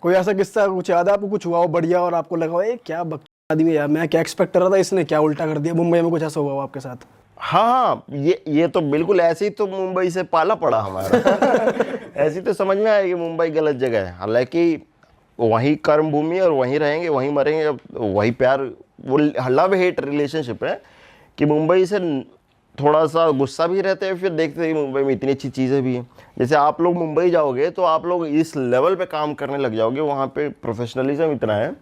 कोई ऐसा किस्सा कुछ याद है आपको, कुछ हुआ हो बढ़िया और आपको लगा हो ये क्या बकचोद आदमी है यार, मैं क्या एक्सपेक्ट कर रहा था, इसने क्या उल्टा कर दिया? मुंबई में कुछ ऐसा हुआ हो आपके साथ? हाँ, ये तो बिल्कुल ऐसे ही तो मुंबई से पाला पड़ा हमारा। ऐसे ही तो समझ में आया कि मुंबई गलत जगह है, हालांकि वहीं कर्म भूमि है और वहीं रहेंगे, वहीं मरेंगे, अब वही प्यार, वो लव हेट रिलेशनशिप है कि मुंबई से थोड़ा सा गुस्सा भी रहते हैं, फिर देखते हैं कि मुंबई में इतनी अच्छी चीज़ें भी हैं। जैसे आप लोग मुंबई जाओगे तो आप लोग इस लेवल पे काम करने लग जाओगे, वहाँ पे प्रोफेशनलिज्म इतना है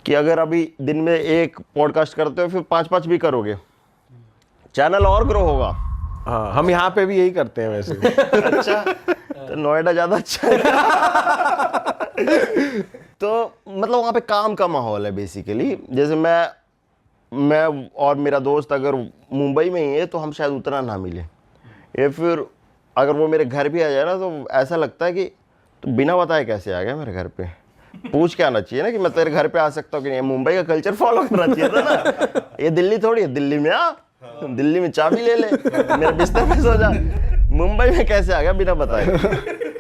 कि अगर अभी दिन में एक पॉडकास्ट करते हो फिर 5-5 भी करोगे, चैनल और ग्रो होगा। हाँ, हम यहाँ पे भी यही करते हैं वैसे। अच्छा, तो नोएडा ज़्यादा अच्छा है। तो मतलब वहाँ पे काम का माहौल है बेसिकली। जैसे मैं और मेरा दोस्त अगर मुंबई में ही है तो हम शायद उतना ना मिले, या फिर अगर वो मेरे घर भी आ जाए ना तो ऐसा लगता है कि तो बिना बताए कैसे आ गया मेरे घर पे, पूछ के आना चाहिए ना कि मैं तेरे घर पे आ सकता हूँ कि नहीं। मुंबई का कल्चर फॉलो करना चाहिए था ना। ये दिल्ली थोड़ी है, दिल्ली में आ, दिल्ली में चाबी ले ले, मेरे बिस्तर पे सो जा। मुंबई में कैसे आ गया बिना बताए?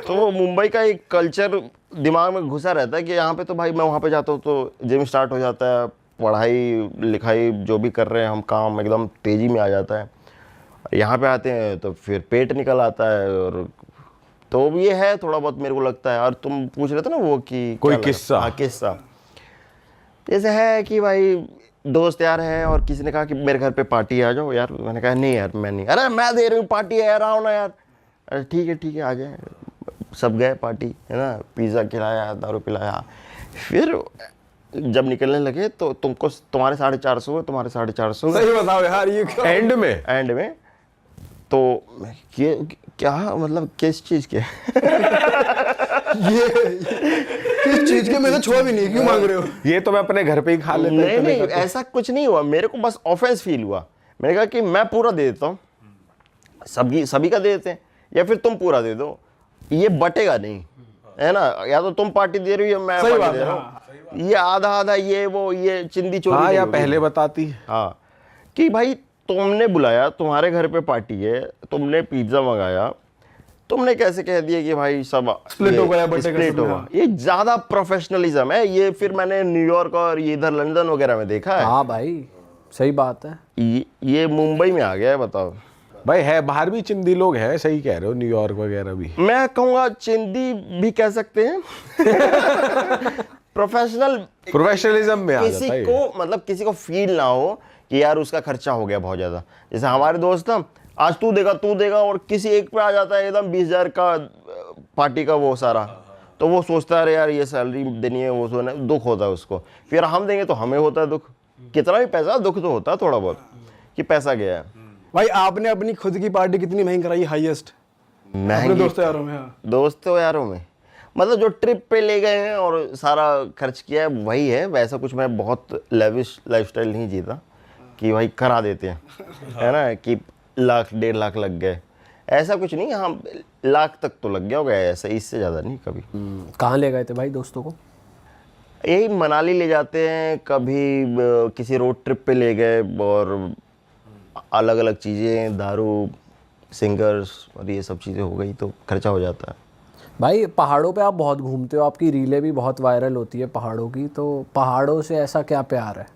तो वो मुंबई का एक कल्चर दिमाग में घुसा रहता है कि यहाँ पे तो भाई मैं वहाँ पे जाता हूँ तो जिम स्टार्ट हो जाता है, पढ़ाई लिखाई जो भी कर रहे हैं हम काम एकदम तेज़ी में आ जाता है। यहाँ पे आते हैं तो फिर पेट निकल आता है, और तो ये है थोड़ा बहुत मेरे को लगता है। और तुम पूछ रहे थे ना वो कि कोई क्या लगा? किस्सा? हाँ, किस्सा जैसे है कि भाई दोस्त यार है और किसी ने कहा कि मेरे घर पे पार्टी आ जाओ यार, मैंने कहा नहीं यार मैं नहीं, अरे मैं दे रही हूँ पार्टी है यार, आओ ना यार। अरे ठीक है आ जाए। सब गए पार्टी, है ना, पिज़्ज़ा खिलाया, दारू पिलाया। फिर जब निकलने लगे तो तुमको तुम्हारे 450 हुए, तुम्हारे 450 हुए। सही बताओ यार, ये एंड में तो ये क्या मतलब किस चीज़ के? ये किस चीज के? मैंने छुआ भी नहीं, क्यों मांग रहे हो? ये तो मैं अपने घर पे ही खा लेता नहीं इतने नहीं, का तो। ऐसा कुछ नहीं हुआ, मेरे को बस ऑफेंस फील हुआ। मैंने कहा कि मैं पूरा दे देता हूँ, सभी का दे देते हैं, या फिर तुम पूरा दे दो, ये बटेगा नहीं, है ना। या तो तुम पार्टी दे रही हो या मैं सही पार्टी बात दे है, रहा हूँ। ये आधा आधा ये वो ये चिंदी चोरी हाँ, नहीं या होगी। पहले बताती। हाँ, कि भाई तुमने बुलाया, तुम्हारे घर पे पार्टी है, तुमने पिज्ज़ा मंगाया, तुमने कैसे कह दिया कि भाई सब Split हो गया, बर्थडे का स्प्लिट सब, होगा? हाँ। ये ज्यादा प्रोफेशनलिज्म है। ये फिर मैंने न्यूयॉर्क और ये इधर लंदन वगैरह में देखा है। हाँ भाई, सही बात है। ये मुंबई में आ गया है, बताओ। भाई है, बाहर भी चिंदी लोग हैं, सही कह रहे हो, न्यूयॉर्क वगैरह भी। मैं कहूँगा चिंदी भी कह सकते हैं। प्रोफेशनलिज्म में आ किसी जाता है। को मतलब किसी को फील ना हो कि यार उसका खर्चा हो गया बहुत ज्यादा। जैसे हमारे दोस्त ना, आज तू देगा, और किसी एक पे आ जाता है एकदम 20,000 का पार्टी का वो सारा, तो वो सोचता है अरे यार ये सैलरी देनी है, वो सोना, दुख होता है उसको। फिर हम देंगे तो हमें होता है दुख, कितना भी पैसा, दुख तो होता है थोड़ा बहुत कि पैसा गया है। भाई आपने अपनी खुद की पार्टी कितनी महंगी कराई, हाईएस्ट अपने महंगी दोस्तों यारों में? हाँ, दोस्तों यारों में मतलब जो ट्रिप पे ले गए हैं और सारा खर्च किया है वही है। वैसा कुछ मैं बहुत लेविश लाइफस्टाइल नहीं जीता कि भाई करा देते हैं, है ना, कि 1-1.5 लाख लग गए, ऐसा कुछ नहीं। हाँ, लाख तक तो लग गया होगा ऐसा, इससे ज़्यादा नहीं कभी। कहाँ ले गए थे भाई दोस्तों को? यही मनाली ले जाते हैं, कभी किसी रोड ट्रिप पे ले गए, और अलग अलग चीज़ें, दारू, सिंगर्स और ये सब चीज़ें हो गई तो खर्चा हो जाता है। भाई पहाड़ों पे आप बहुत घूमते हो, आपकी रीलें भी बहुत वायरल होती है पहाड़ों की, तो पहाड़ों से ऐसा क्या प्यार है,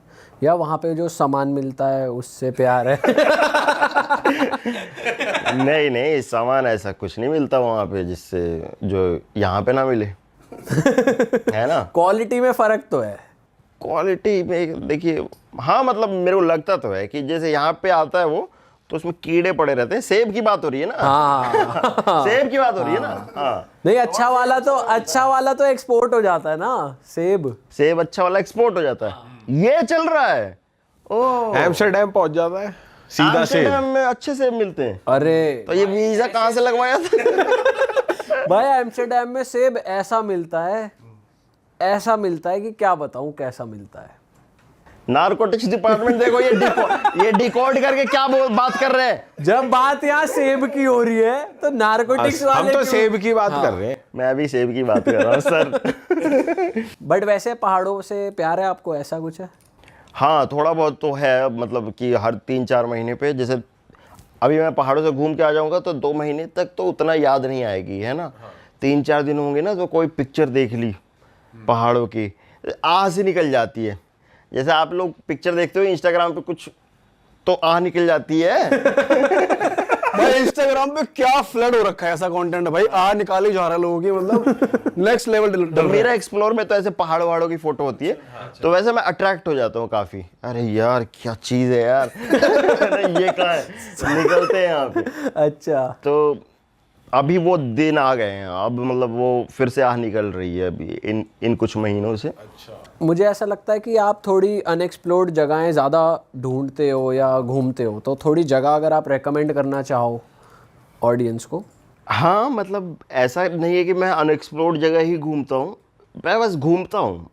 या वहाँ पे जो सामान मिलता है उससे प्यार है? नहीं, सामान ऐसा कुछ नहीं मिलता वहाँ पे जिससे जो यहाँ पे ना मिले, है ना। क्वालिटी में फ़र्क तो है। क्वालिटी में देखिए, हाँ मतलब मेरे को लगता तो है कि जैसे यहाँ पे आता है वो, तो उसमें कीड़े पड़े रहते हैं। सेब की बात हो रही है ना। हाँ। सेब की बात हो रही है ना। हाँ, नहीं, अच्छा वाला तो एक्सपोर्ट हो जाता है ना, सेब अच्छा वाला एक्सपोर्ट हो जाता है, ये चल रहा है। ओह, एम्स्टर्डम पहुंच जाता है सीधा से। एम्स्टर्डम में अच्छे सेब मिलते हैं। अरे तो ये वीजा कहाँ से लगवाया था? भाई एम्स्टर्डम में सेब ऐसा मिलता है कि क्या बताऊं कैसा मिलता है। नारकोटिक्स डिपार्टमेंट देखो, ये डिकोड करके क्या बात कर रहे हैं। जब बात यहाँ सेब की हो रही है तो नारकोटिक्स हम वाले तो क्यों? सेब की बात कर रहे हैं। मैं भी सेब की बात कर रहा हूँ सर। बट वैसे पहाड़ों से प्यार है आपको, ऐसा कुछ है? हाँ, थोड़ा बहुत तो है, मतलब कि हर 3-4 महीने पे, जैसे अभी मैं पहाड़ों से घूम के आ जाऊंगा तो 2 महीने तक तो उतना याद नहीं आएगी, है ना। 3-4 दिन होंगे ना तो कोई पिक्चर देख ली पहाड़ों की, आह से निकल जाती है। जैसे आप लोग पिक्चर देखते हो इंस्टाग्राम पे कुछ, तो आह निकल जाती है। भाई इंस्टाग्राम पे क्या फ्लड हो रखा है ऐसा कंटेंट भाई, आ निकाली जा रहा है लोगों की, मतलब नेक्स्ट लेवल। तो मेरा एक्सप्लोर में तो ऐसे पहाड़ों वहाड़ों की फोटो होती है, तो वैसे मैं अट्रैक्ट हो जाता हूँ काफी। अरे यार क्या चीज है यार। अरे ये कहाँ है, निकलते हैं यहाँ पे। अच्छा, तो अभी वो दिन आ गए हैं, अब मतलब वो फिर से आह निकल रही है अभी इन कुछ महीनों से। मुझे ऐसा लगता है कि आप थोड़ी अनएक्सप्लोर्ड जगहें ज़्यादा ढूंढते हो या घूमते हो, तो थोड़ी जगह अगर आप रेकमेंड करना चाहो ऑडियंस को। हाँ, मतलब ऐसा नहीं है कि मैं अनएक्सप्लोर्ड जगह ही घूमता हूँ, मैं बस घूमता हूँ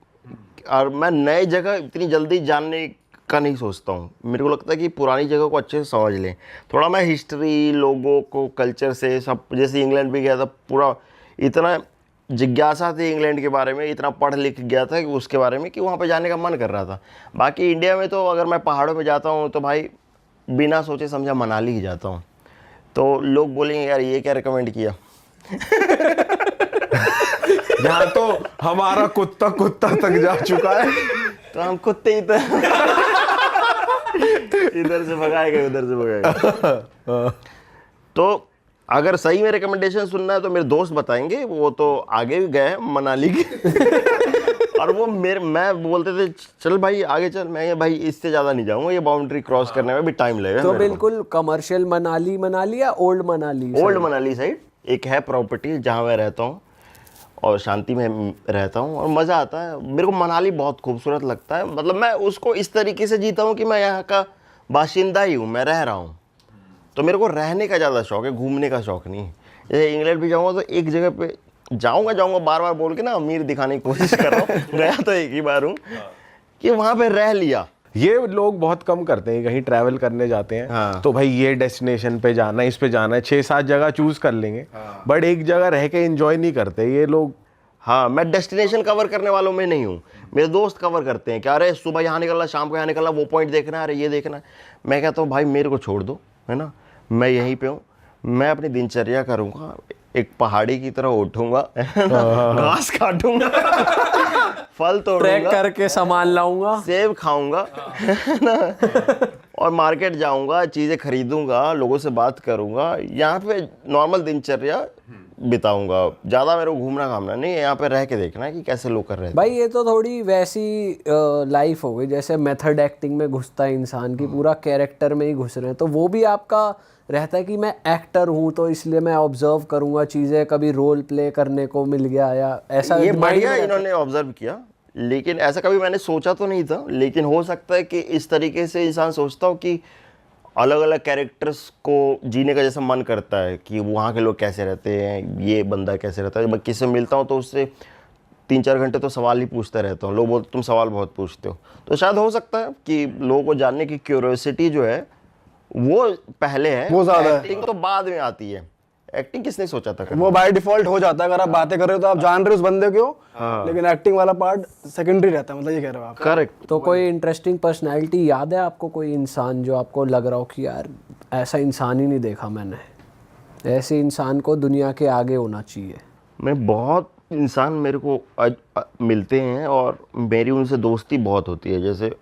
और मैं नए जगह इतनी जल्दी जानने का नहीं सोचता हूँ। मेरे को लगता है कि पुरानी जगह को अच्छे से समझ लें थोड़ा। मैं हिस्ट्री, लोगों को, कल्चर से सब, जैसे इंग्लैंड भी गया था, पूरा इतना जिज्ञासा थी इंग्लैंड के बारे में, इतना पढ़ लिख गया था कि उसके बारे में कि वहाँ पे जाने का मन कर रहा था। बाकी इंडिया में तो अगर मैं पहाड़ों पे जाता हूँ तो भाई बिना सोचे समझा मनाली ही जाता हूँ। तो लोग बोलेंगे यार ये क्या रिकमेंड किया। यहाँ तो हमारा कुत्ता तक जा चुका है। तो हम कुत्ते ही तो इधर से भगाएगा उधर से भगाएगा। तो अगर सही में रिकमेंडेशन सुनना है तो मेरे दोस्त बताएंगे, वो तो आगे भी गए हैं मनाली के। और वो मैं बोलते थे चल भाई आगे चल, मैं भाई इससे ज़्यादा नहीं जाऊँगा, ये बाउंड्री क्रॉस करने में भी टाइम लगेगा। तो बिल्कुल कमर्शियल मनाली या old Manali? Old Manali side एक है प्रॉपर्टी जहाँ मैं रहता हूँ और शांति में रहता हूँ और मज़ा आता है। मेरे को मनाली बहुत खूबसूरत लगता है। मतलब मैं उसको इस तरीके से जीता हूँ कि मैं यहाँ का बाशिंदा ही हूँ, मैं रह रहा हूँ। तो मेरे को रहने का ज़्यादा शौक है, घूमने का शौक नहीं। जैसे इंग्लैंड भी जाऊँगा तो एक जगह पे जाऊँगा बार बार बोल के ना अमीर दिखाने की कोशिश कर रहा हूँ। गया तो एक ही बार हूँ कि वहाँ पे रह लिया। ये लोग बहुत कम करते हैं, कहीं ट्रैवल करने जाते हैं हाँ। तो भाई ये डेस्टिनेशन पे जाना है, इस पे जाना है, 6-7 जगह चूज कर लेंगे, बट एक जगह रह के एंजॉय नहीं करते ये लोग। हाँ, मैं डेस्टिनेशन कवर करने वालों में नहीं हूँ, मेरे दोस्त कवर करते हैं कि अरे सुबह यहाँ निकलना, शाम को यहाँ निकलना, वो पॉइंट देखना है, अरे ये देखना है। मैं कहता हूँ भाई मेरे को छोड़ दो, है ना, मैं यहीं पे हूँ, मैं अपनी दिनचर्या करूँगा, एक पहाड़ी की तरह उठूँगा, घास काटूँगा, फल ट्रैक तोड़ूंगा, करके सामान लाऊंगा, सेब खाऊंगा, है ना, और मार्केट जाऊंगा, चीज़ें खरीदूंगा, लोगों से बात करूंगा, यहाँ पे नॉर्मल दिनचर्या बिताऊंगा। ज़्यादा मेरे को घूमना घामना नहीं है, यहाँ पे रह के देखना है कि कैसे लोग कर रहे हैं। भाई ये तो थोड़ी वैसी लाइफ हो गई जैसे मेथड एक्टिंग में घुसता है इंसान की, पूरा कैरेक्टर में ही घुस रहे हैं। तो वो भी आपका रहता है कि मैं एक्टर हूँ तो इसलिए मैं ऑब्जर्व करूँगा चीज़ें, कभी रोल प्ले करने को मिल गया या ऐसा? ये बढ़िया इन्होंने ऑब्जर्व किया, लेकिन ऐसा कभी मैंने सोचा तो नहीं था। लेकिन हो सकता है कि इस तरीके से इंसान सोचता हो कि अलग अलग कैरेक्टर्स को जीने का जैसा मन करता है कि वहाँ के लोग कैसे रहते हैं, ये बंदा कैसे रहता है। मैं किसी से मिलता हूँ तो उससे 3-4 घंटे तो सवाल ही पूछता रहता हूँ। लोग बोलते तुम सवाल बहुत पूछते हो। तो शायद हो सकता है कि लोगों को जानने की क्यूरियोसिटी जो है वो पहले है, वो ज़्यादा है। एक्टिंग तो बाद में आती है। एक्टिंग किसने सोचा था करना? वो बाय डिफॉल्ट हो जाता है। अगर आप बातें कर रहे हो तो आप जान रहे हो उस बंदे को, लेकिन एक्टिंग वाला पार्ट सेकेंडरी रहता है, मतलब ये कह रहे हो आप। करेक्ट। तो कोई इंटरेस्टिंग पर्सनैलिटी याद है आपको, कोई इंसान जो आपको लग रहा हो कि यार ऐसा इंसान ही नहीं देखा मैंने, ऐसे इंसान को दुनिया के आगे होना चाहिए? मैं बहुत इंसान मेरे को मिलते हैं और मेरी उनसे दोस्ती बहुत होती है। जैसे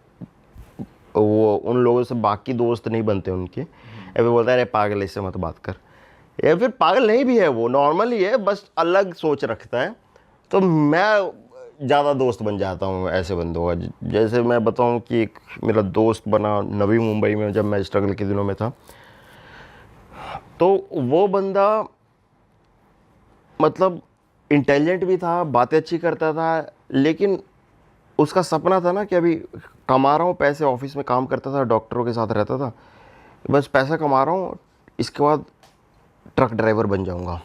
वो उन लोगों से बाकी दोस्त नहीं बनते उनके, या फिर बोलता है अरे पागल इससे मत बात कर, या फिर पागल नहीं भी है, वो नॉर्मल ही है, बस अलग सोच रखता है। तो मैं ज़्यादा दोस्त बन जाता हूँ ऐसे बंदों का। जैसे मैं बताऊँ कि एक मेरा दोस्त बना नवी मुंबई में, जब मैं स्ट्रगल के दिनों में था। तो वो बंदा मतलब इंटेलिजेंट भी था, बातें अच्छी करता था, लेकिन उसका सपना था ना कि अभी कमा रहा हूँ पैसे, ऑफिस में काम करता था, डॉक्टरों के साथ रहता था, बस पैसा कमा रहा हूँ, इसके बाद ट्रक ड्राइवर बन जाऊंगा।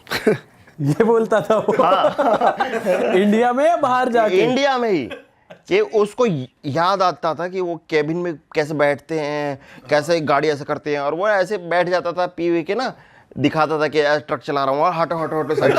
ये बोलता था वो? हाँ। इंडिया में या बाहर जाके? इंडिया में ही। कि उसको याद आता था कि वो कैबिन में कैसे बैठते हैं, कैसे गाड़ी ऐसे करते हैं, और वो ऐसे बैठ जाता था पी के ना, दिखाता था कि ट्रक चला रहा हूँ और हटो हटो हटो साइड।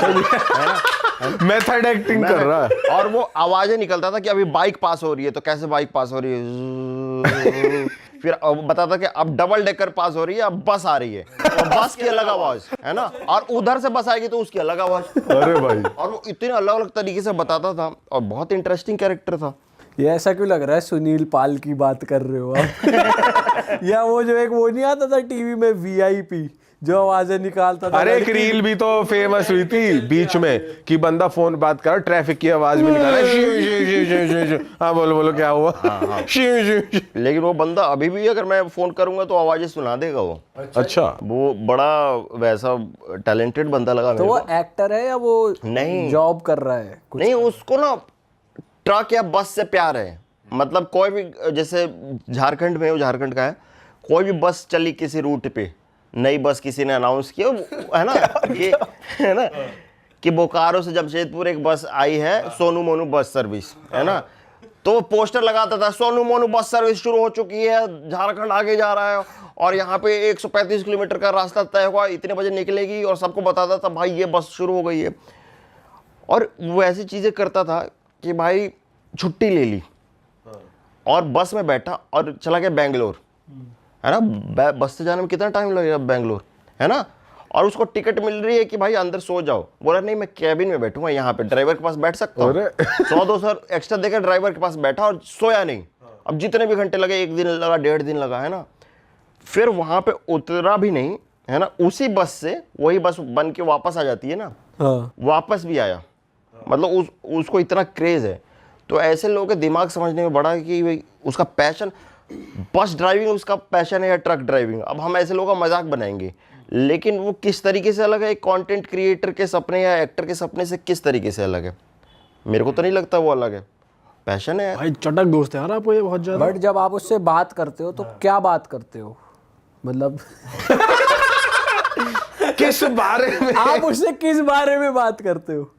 मेथड एक्टिंग कर रहा है। और वो आवाजें निकलता था कि अभी बाइक पास हो रही है तो कैसे बाइक पास हो रही है, फिर अब बताता कि अब डबल डेकर पास हो रही है, अब बस आ रही है, और बस की अलग आवाज है ना, और उधर से बस आएगी तो उसकी अलग आवाज। अरे भाई, और वो इतने अलग अलग तरीके से बताता था और बहुत इंटरेस्टिंग कैरेक्टर था। ये ऐसा क्यों लग रहा है सुनील पाल की बात कर रहे हो आप? या वो जो एक वो नहीं आता था टीवी में VIP जो आवाजें निकालता था? अरे एक रील भी तो फेमस हुई थी बीच में कि बंदा फोन बात कर, ट्रैफिक की आवाज भी निकाला, शिव शिव शिव शिव शिव शिव। हाँ बोलो बोलो क्या हुआ? शिव शिव शिव। लेकिन वो बंदा अभी भी अगर मैं फोन करूंगा तो आवाजें सुना देगा वो। अच्छा, वो बड़ा वैसा टैलेंटेड बंदा लगा तो मेरे वो को। एक्टर है या वो नहीं। जॉब कर रहा है कुछ? नहीं, उसको ना ट्रक या बस से प्यार है। मतलब कोई भी, जैसे झारखंड में, वो झारखंड का है, कोई भी बस चली किसी रूट पे, नई बस किसी ने अनाउंस किया है ना, कि है ना कि बोकारो से जमशेदपुर एक बस आई है, सोनू मोनू बस सर्विस, है ना, तो वो पोस्टर लगाता था, सोनू मोनू बस सर्विस शुरू हो चुकी है, झारखंड आगे जा रहा है, और यहाँ पे 135 किलोमीटर का रास्ता तय हुआ, इतने बजे निकलेगी, और सबको बताता था भाई ये बस शुरू हो गई है। और वो ऐसी चीज़ें करता था कि भाई छुट्टी ले ली और बस में बैठा और चला गया बेंगलोर, है ना, बस से जाने में कितना टाइम लगेगा बेंगलोर, है ना, और उसको टिकट मिल रही है कि भाई अंदर सो जाओ, बोला नहीं मैं कैबिन में बैठूंगा, यहाँ पे ड्राइवर के पास बैठ सकता हूँ। 100-200 एक्स्ट्रा देकर ड्राइवर के पास बैठा और सोया नहीं। अब जितने भी घंटे लगे, 1 दिन लगा, 1.5 दिन लगा, है ना, फिर वहाँ पे उतरा भी नहीं, है ना, उसी बस से वही बस बन के वापस आ जाती है ना, हाँ। वापस भी आया। मतलब उसको इतना क्रेज है। तो ऐसे लोगों के दिमाग समझने में बड़ा है कि भाई उसका पैशन बस ड्राइविंग उसका पैशन है या ट्रक ड्राइविंग। अब हम ऐसे लोगों का मजाक बनाएंगे, लेकिन वो किस तरीके से अलग है, एक कंटेंट क्रिएटर के सपने या एक्टर के सपने से किस तरीके से अलग है? मेरे को तो नहीं लगता वो अलग है, पैशन है। भाई चटक दोस्त है यार आपको ये बहुत ज्यादा। बट जब आप उससे बात करते हो तो क्या बात करते हो? मतलब किस बारे में? आप उससे किस बारे में बात करते हो?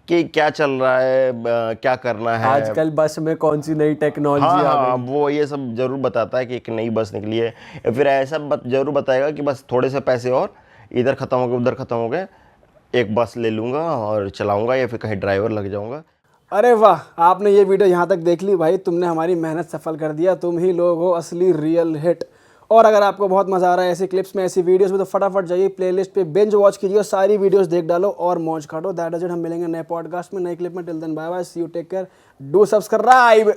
कि क्या चल रहा है, क्या करना है आजकल बस में कौन सी नई टेक्नोलॉजी हाँ आ हाँ, गई? वो ये सब जरूर बताता है कि एक नई बस निकली है, या फिर ऐसा जरूर बताएगा कि बस थोड़े से पैसे और इधर ख़त्म हो गए उधर ख़त्म हो गए, एक बस ले लूँगा और चलाऊँगा, या फिर कहीं ड्राइवर लग जाऊँगा। अरे वाह, आपने ये वीडियो यहाँ तक देख ली भाई, तुमने हमारी मेहनत सफल कर दिया, तुम ही लोग हो असली रियल हिट। और अगर आपको बहुत मज़ा आ रहा है ऐसी क्लिप्स में, ऐसी वीडियोस में, तो फटाफट जाइए प्लेलिस्ट पे बिंज वॉच कीजिए और सारी वीडियोस देख डालो और मौज काटो। That is it. हम मिलेंगे नए पॉडकास्ट में, नई क्लिप में। Till then bye bye, see you, take care, do subscribe.